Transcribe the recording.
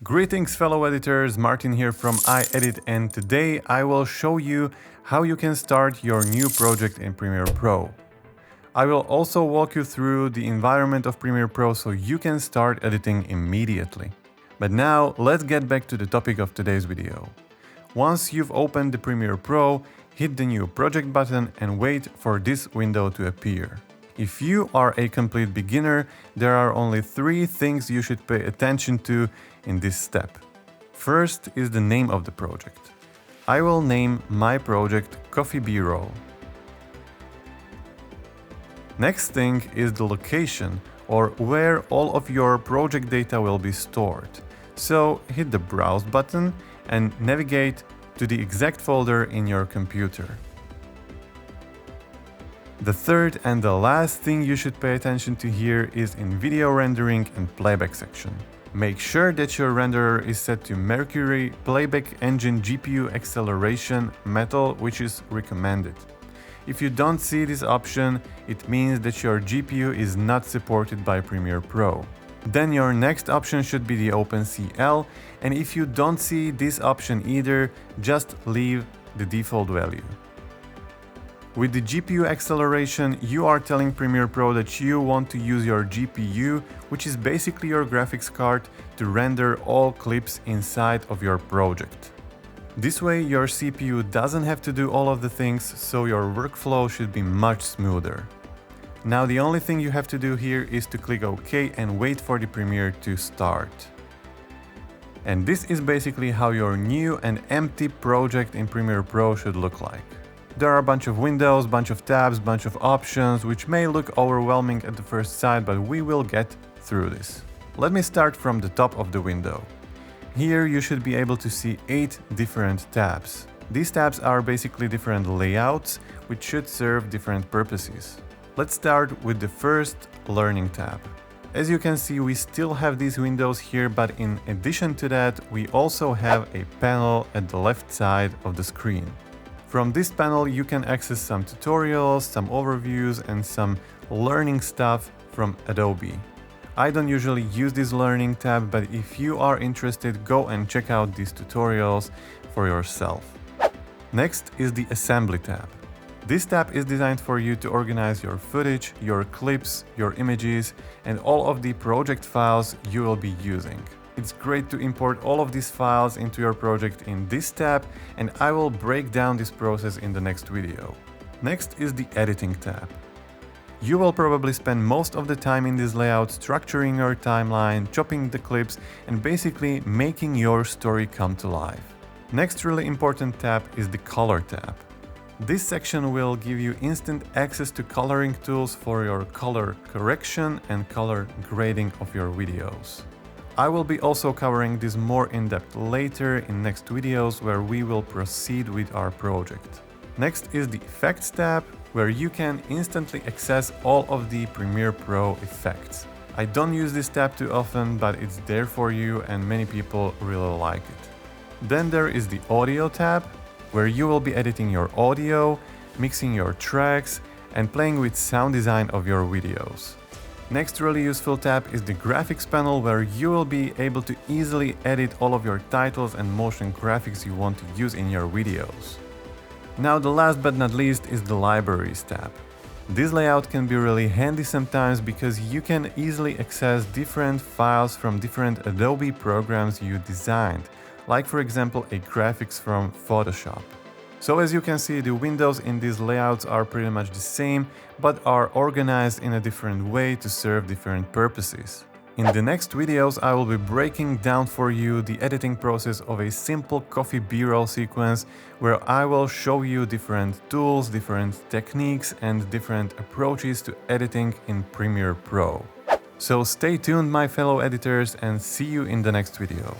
Greetings fellow editors, Martin here from iEdit, and today I will show you how you can start your new project in Premiere Pro. I will also walk you through the environment of Premiere Pro so you can start editing immediately. But now let's get back to the topic of today's video. Once you've opened the Premiere Pro, hit the new project button and wait for this window to appear. If you are a complete beginner, there are only 3 things you should pay attention to in this step. First is the name of the project. I will name my project Coffee B-Roll. Next thing is the location, or where all of your project data will be stored. So hit the Browse button and navigate to the exact folder in your computer. The third and the last thing you should pay attention to here is in video rendering and playback section. Make sure that your renderer is set to Mercury Playback Engine GPU Acceleration Metal, which is recommended. If you don't see this option, it means that your GPU is not supported by Premiere Pro. Then your next option should be the OpenCL, and if you don't see this option either, just leave the default value. With the GPU acceleration, you are telling Premiere Pro that you want to use your GPU, which is basically your graphics card, to render all clips inside of your project. This way your CPU doesn't have to do all of the things, so your workflow should be much smoother. Now the only thing you have to do here is to click OK and wait for the Premiere to start. And this is basically how your new and empty project in Premiere Pro should look like. There are a bunch of windows, bunch of tabs, bunch of options, which may look overwhelming at the first sight, but we will get through this. Let me start from the top of the window. Here you should be able to see 8 different tabs. These tabs are basically different layouts, which should serve different purposes. Let's start with the first Learning tab. As you can see, we still have these windows here, but in addition to that, we also have a panel at the left side of the screen. From this panel you can access some tutorials, some overviews and some learning stuff from Adobe. I don't usually use this Learning tab, but if you are interested, go and check out these tutorials for yourself. Next is the Assembly tab. This tab is designed for you to organize your footage, your clips, your images and all of the project files you will be using. It's great to import all of these files into your project in this tab, and I will break down this process in the next video. Next is the Editing tab. You will probably spend most of the time in this layout structuring your timeline, chopping the clips, and basically making your story come to life. Next really important tab is the Color tab. This section will give you instant access to coloring tools for your color correction and color grading of your videos. I will be also covering this more in depth later in next videos where we will proceed with our project. Next is the Effects tab, where you can instantly access all of the Premiere Pro effects. I don't use this tab too often, but it's there for you and many people really like it. Then there is the Audio tab, where you will be editing your audio, mixing your tracks, and playing with sound design of your videos. Next really useful tab is the Graphics panel, where you will be able to easily edit all of your titles and motion graphics you want to use in your videos. Now the last but not least is the Libraries tab. This layout can be really handy sometimes because you can easily access different files from different Adobe programs you designed, like for example a graphics from Photoshop. So as you can see, the windows in these layouts are pretty much the same, but are organized in a different way to serve different purposes. In the next videos, I will be breaking down for you the editing process of a simple Coffee B-Roll sequence, where I will show you different tools, different techniques, and different approaches to editing in Premiere Pro. So stay tuned, my fellow editors, and see you in the next video.